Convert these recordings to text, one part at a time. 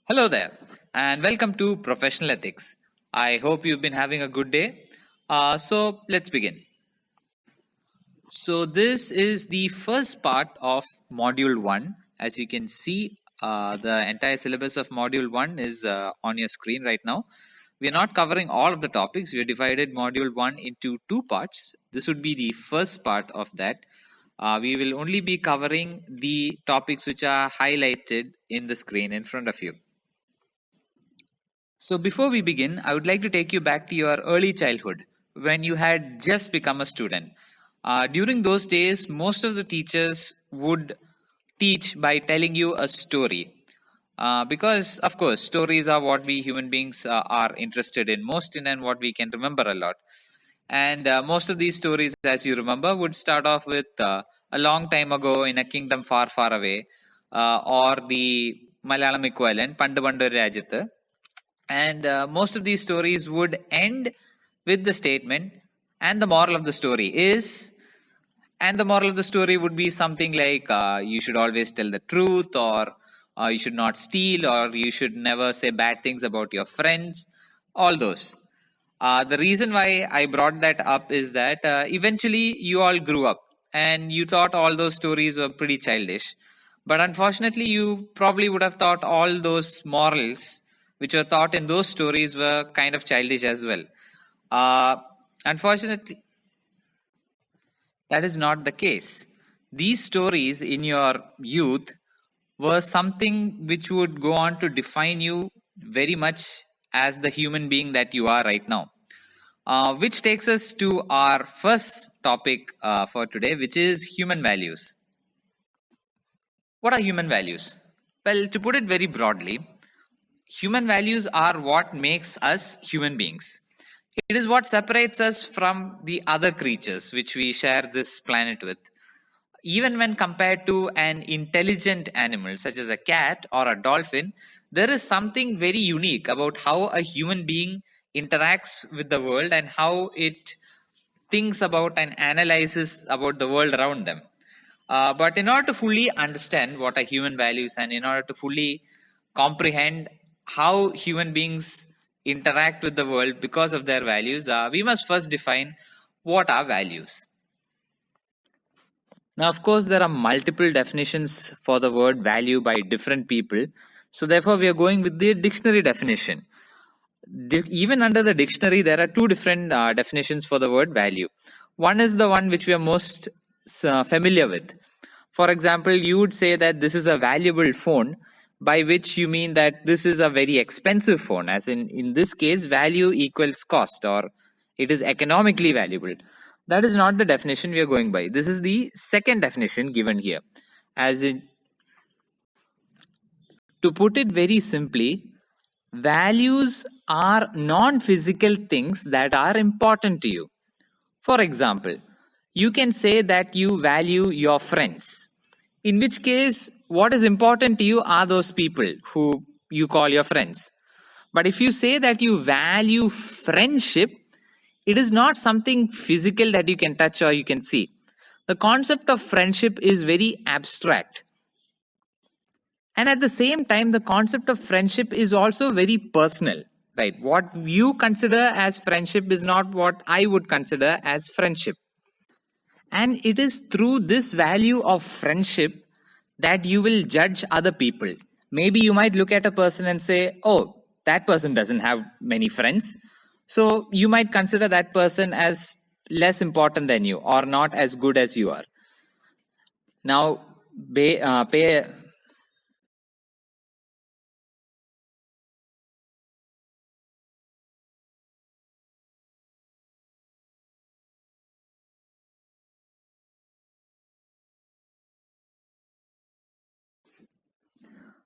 Hello there, and welcome to Professional Ethics. I hope you've been having a good day. So, let's begin. So, this is the first part of Module 1. As you can see, the entire syllabus of Module 1 is on your screen right now. We are not covering all of the topics. We have divided Module 1 into two parts. This would be the first part of that. We will only be covering the topics which are highlighted in the screen in front of you. So, before we begin, I would like to take you back to your early childhood when you had just become a student. During those days, most of the teachers would teach by telling you a story. Because, of course, stories are what we human beings are interested in most in and what we can remember a lot. And most of these stories, as you remember, would start off with a long time ago in a kingdom far, far away, or the Malayalam equivalent, Pandu Pandu Rajyathu. And most of these stories would end with the statement, and the moral of the story is, and the moral of the story would be something like you should always tell the truth, or you should not steal, or you should never say bad things about your friends, all those. The reason why I brought that up is that eventually you all grew up and you thought all those stories were pretty childish. But unfortunately, you probably would have thought all those morals which were taught in those stories were kind of childish as well. Unfortunately, that is not the case. These stories in your youth were something which would go on to define you very much as the human being that you are right now. Which takes us to our first topic for today, which is human values. What are human values? Well, to put it very broadly, human values are what makes us human beings. It is what separates us from the other creatures which we share this planet with. Even when compared to an intelligent animal such as a cat or a dolphin, there is something very unique about how a human being interacts with the world and how it thinks about and analyzes about the world around them. But in order to fully understand what are human values and in order to fully comprehend how human beings interact with the world because of their values, we must first define what are values. Now, of course, there are multiple definitions for the word value by different people. So, therefore, we are going with the dictionary definition. Even under the dictionary, there are two different definitions for the word value. One is the one which we are most familiar with. For example, you would say that this is a valuable phone, by which you mean that this is a very expensive phone, as in this case, value equals cost, or it is economically valuable. That is not the definition we are going by. This is the second definition given here. As in, to put it very simply, values are non-physical things that are important to you. For example, you can say that you value your friends, in which case what is important to you are those people who you call your friends. But if you say that you value friendship, it is not something physical that you can touch or you can see. The concept of friendship is very abstract. And at the same time, the concept of friendship is also very personal, right? What you consider as friendship is not what I would consider as friendship. And it is through this value of friendship that you will judge other people. Maybe you might look at a person and say, oh, that person doesn't have many friends. So you might consider that person as less important than you or not as good as you are. Now,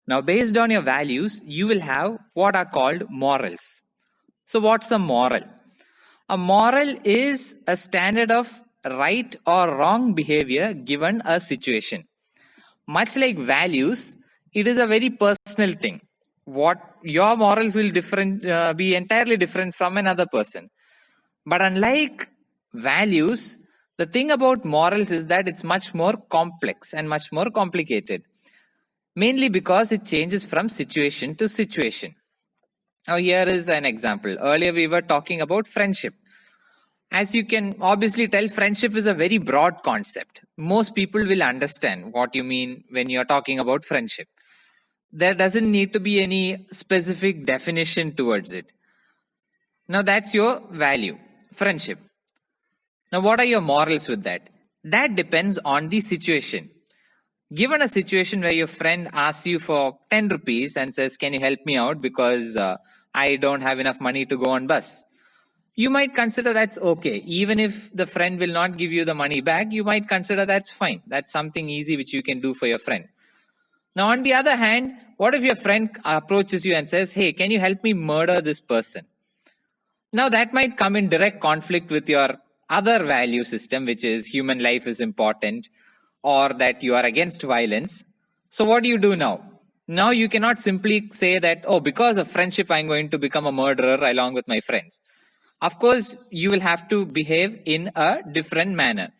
Now, based on your values, you will have what are called morals. So, what's a moral? A moral is a standard of right or wrong behavior given a situation. Much like values, it is a very personal thing. What your morals will be entirely different from another person. But unlike values, the thing about morals is that it's much more complex and much more complicated. mainly because it changes from situation to situation. Now, here is an example. Earlier, we were talking about friendship. As you can obviously tell, friendship is a very broad concept. Most people will understand what you mean when you're talking about friendship. There doesn't need to be any specific definition towards it. Now, that's your value, friendship. Now, what are your morals with that? That depends on the situation. Given a situation where your friend asks you for 10 rupees and says, "Can you help me out because I don't have enough money to go on bus?" You might consider that's okay. Even if the friend will not give you the money back, you might consider that's fine. That's something easy which you can do for your friend. Now, on the other hand, what if your friend approaches you and says, "Hey, can you help me murder this person?" Now, that might come in direct conflict with your other value system, which is human life is important, or that you are against violence. So, what do you do now? Now, you cannot simply say that, "Oh, because of friendship, I'm going to become a murderer along with my friends." Of course, you will have to behave in a different manner.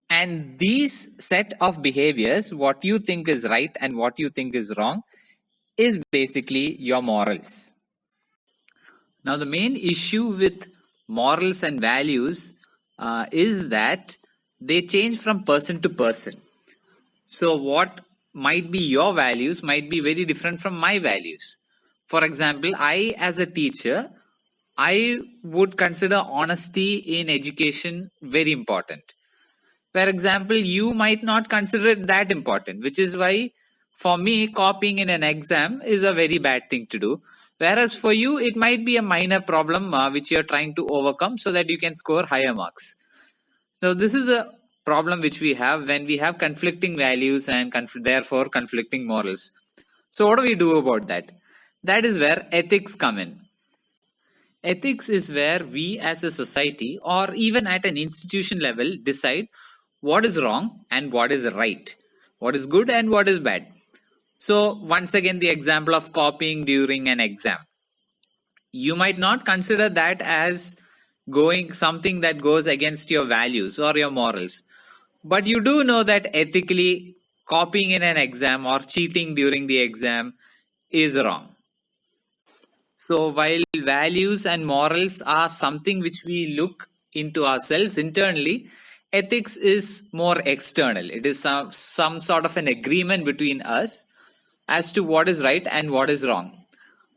And these set of behaviors, what you think is right and what you think is wrong, is basically your morals. Now, the main issue with morals and values is that they change from person to person. So, what might be your values might be very different from my values. For example, I, as a teacher, I would consider honesty in education very important. For example, you might not consider it that important, which is why for me, copying in an exam is a very bad thing to do. Whereas for you, it might be a minor problem which you're trying to overcome so that you can score higher marks. So, this is the problem which we have when we have conflicting values and therefore conflicting morals. So, what do we do about that? That is where ethics come in. Ethics is where we as a society or even at an institution level decide what is wrong and what is right, what is good and what is bad. So, once again, the example of copying during an exam. You might not consider that as going something that goes against your values or your morals, but you do know that ethically copying in an exam or cheating during the exam is wrong. So, while values and morals are something which we look into ourselves internally, ethics is more external. It is some sort of an agreement between us as to what is right and what is wrong.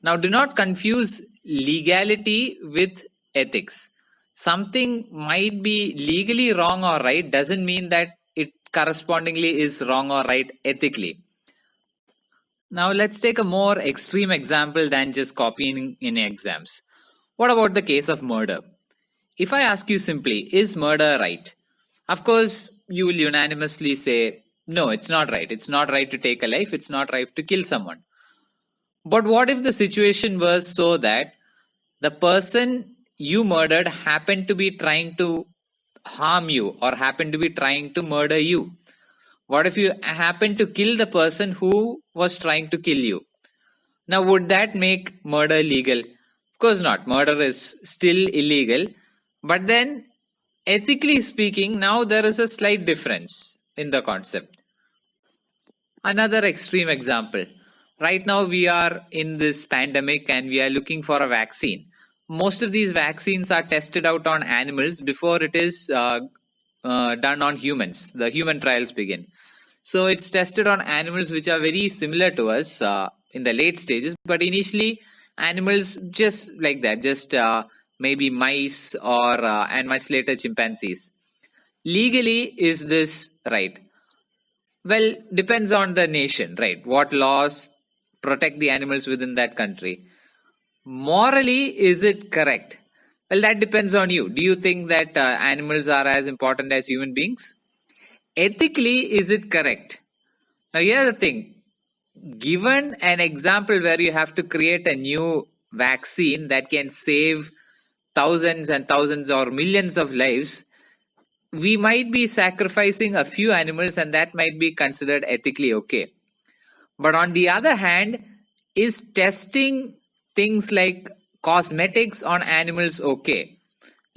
Now, do not confuse legality with ethics. Something might be legally wrong or right doesn't mean that it correspondingly is wrong or right ethically. Now, let's take a more extreme example than just copying in exams. What about the case of murder? If I ask you simply, is murder right? Of course, you will unanimously say, no, it's not right. It's not right to take a life. It's not right to kill someone. But what if the situation was so that the person you murdered happened to be trying to harm you or happened to be trying to murder you? What if you happen to kill the person who was trying to kill you? Now, would that make murder legal? Of course not. Murder is still illegal. But then, ethically speaking, now there is a slight difference in the concept. Another extreme example. Right now, we are in this pandemic and we are looking for a vaccine. Most of these vaccines are tested out on animals before it is done on humans. The human trials begin. So it's tested on animals which are very similar to us in the late stages, but initially animals just like that, just maybe mice or and much later chimpanzees. Legally, is this right? Well, depends on the nation, right? What laws protect the animals within that country? Morally, is it correct? Well, that depends on you. Do you think that animals are as important as human beings? Ethically, is it correct? Now, here's the thing. Given an example where you have to create a new vaccine that can save thousands and thousands or millions of lives, we might be sacrificing a few animals and that might be considered ethically okay. But on the other hand, is testing things like cosmetics on animals okay?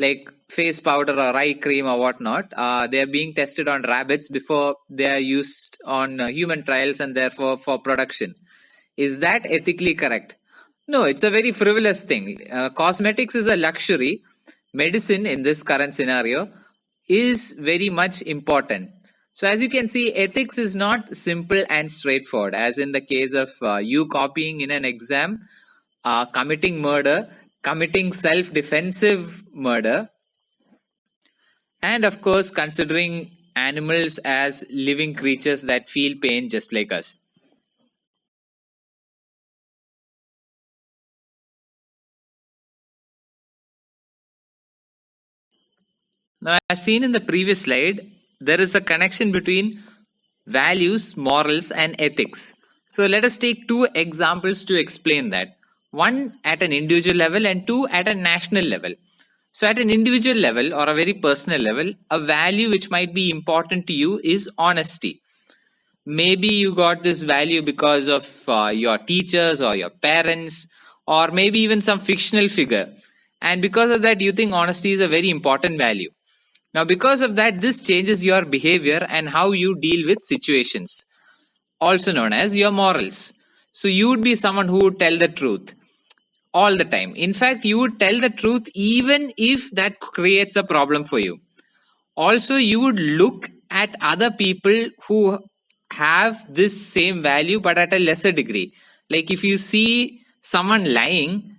like face powder or eye cream or whatnot. They are being tested on rabbits before they are used on human trials and therefore for production. Is that ethically correct? No, it's a very frivolous thing. Cosmetics is a luxury. Medicine in this current scenario is very much important. So, as you can see, ethics is not simple and straightforward, as in the case of you copying in an exam, committing murder, committing self defensive murder, and of course, considering animals as living creatures that feel pain just like us. Now, as seen in the previous slide, there is a connection between values, morals, and ethics. So, let us take two examples to explain that. One at an individual level and two at a national level. So, at an individual level or a very personal level, a value which might be important to you is honesty. Maybe you got this value because of your teachers or your parents, or maybe even some fictional figure. And because of that, you think honesty is a very important value. Now, because of that, this changes your behavior and how you deal with situations, also known as your morals. So, you would be someone who would tell the truth all the time. In fact, you would tell the truth even if that creates a problem for you. Also, you would look at other people who have this same value but at a lesser degree. Like if you see someone lying,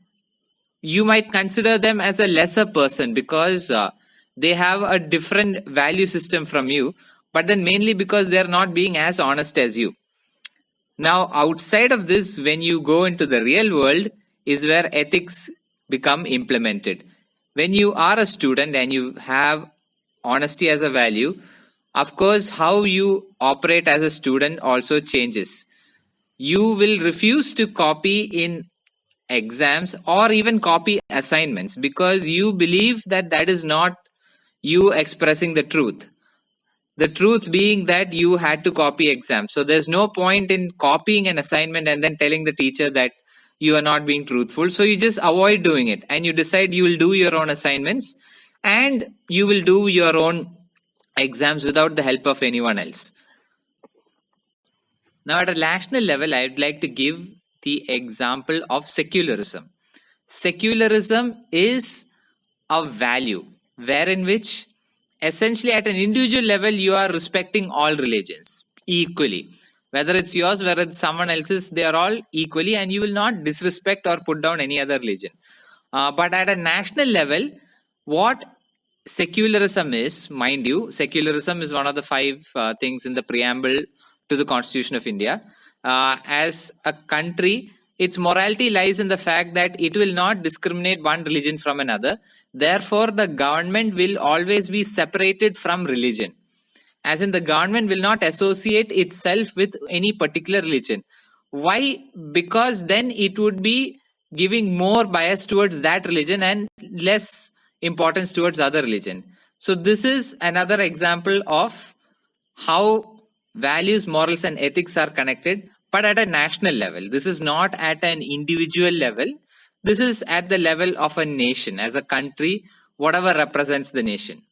you might consider them as a lesser person because they have a different value system from you, but then mainly because they're not being as honest as you. Now, outside of this, when you go into the real world, is where ethics become implemented. When you are a student and you have honesty as a value, of course, how you operate as a student also changes. You will refuse to copy in exams or even copy assignments because you believe that that is not you expressing the truth. The truth being that you had to copy exams. So there's no point in copying an assignment and then telling the teacher that you are not being truthful. So you just avoid doing it and you decide you will do your own assignments and you will do your own exams without the help of anyone else. Now, at a national level, I'd like to give the example of secularism. Secularism is a value wherein which essentially at an individual level you are respecting all religions equally, whether it's yours, whether it's someone else's, they are all equally, and you will not disrespect or put down any other religion. But at a national level, what secularism is, mind you, secularism is one of the five things in the preamble to the Constitution of India. As a country, its morality lies in the fact that it will not discriminate one religion from another. Therefore, the government will always be separated from religion. As in, the government will not associate itself with any particular religion. Why? Because then it would be giving more bias towards that religion and less importance towards other religion. So this is another example of how values, morals, and ethics are connected, but at a national level. This is not at an individual level. This is at the level of a nation, as a country, whatever represents the nation.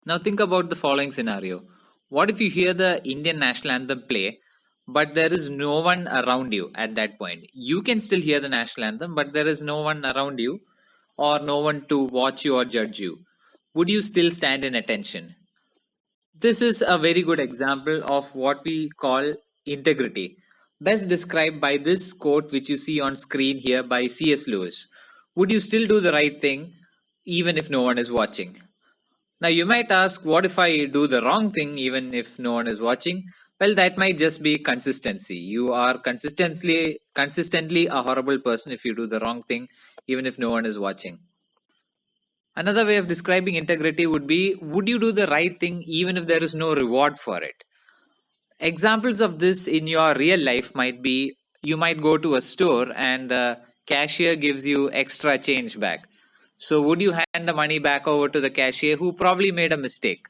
Now think about the following scenario. What if you hear the Indian national anthem play, but there is no one around you at that point? You can still hear the national anthem, but there is no one around you or no one to watch you or judge you. Would you still stand in attention? This is a very good example of what we call integrity, best described by this quote which you see on screen here by C.S. Lewis. Would you still do the right thing even if no one is watching? Now, you might ask, what if I do the wrong thing even if no one is watching? Well, that might just be consistency. You are consistently a horrible person if you do the wrong thing even if no one is watching. Another way of describing integrity would be, would you do the right thing even if there is no reward for it? Examples of this in your real life might be, you might go to a store and the cashier gives you extra change back. So would you hand the money back over to the cashier who probably made a mistake?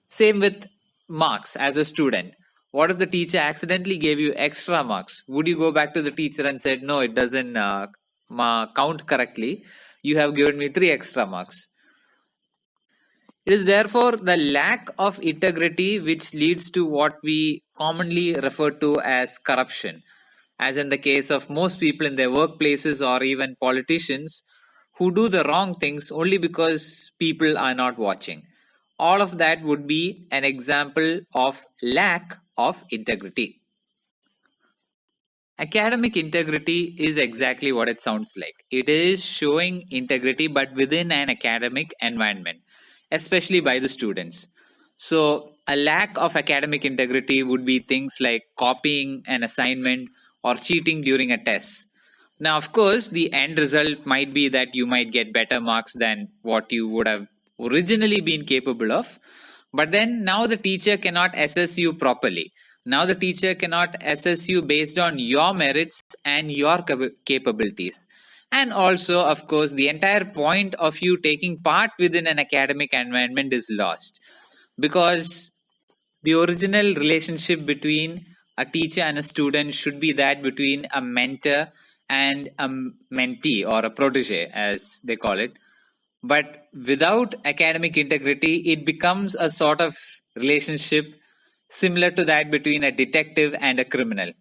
Same with marks as a student. What if the teacher accidentally gave you extra marks? Would you go back to the teacher and said, no, it doesn't count correctly. You have given me 3 extra marks. It is therefore the lack of integrity which leads to what we commonly refer to as corruption, as in the case of most people in their workplaces or even politicians who do the wrong things only because people are not watching. All of that would be an example of lack of integrity. Academic integrity is exactly what it sounds like. It is showing integrity, but within an academic environment, especially by the students. So, a lack of academic integrity would be things like copying an assignment or cheating during a test. Now, of course, the end result might be that you might get better marks than what you would have originally been capable of. But then now the teacher cannot assess you properly. Now the teacher cannot assess you based on your merits and your capabilities. And also, of course, the entire point of you taking part within an academic environment is lost, because the original relationship between a teacher and a student should be that between a mentor and a mentee, or a protege as they call it. But without academic integrity, it becomes a sort of relationship similar to that between a detective and a criminal.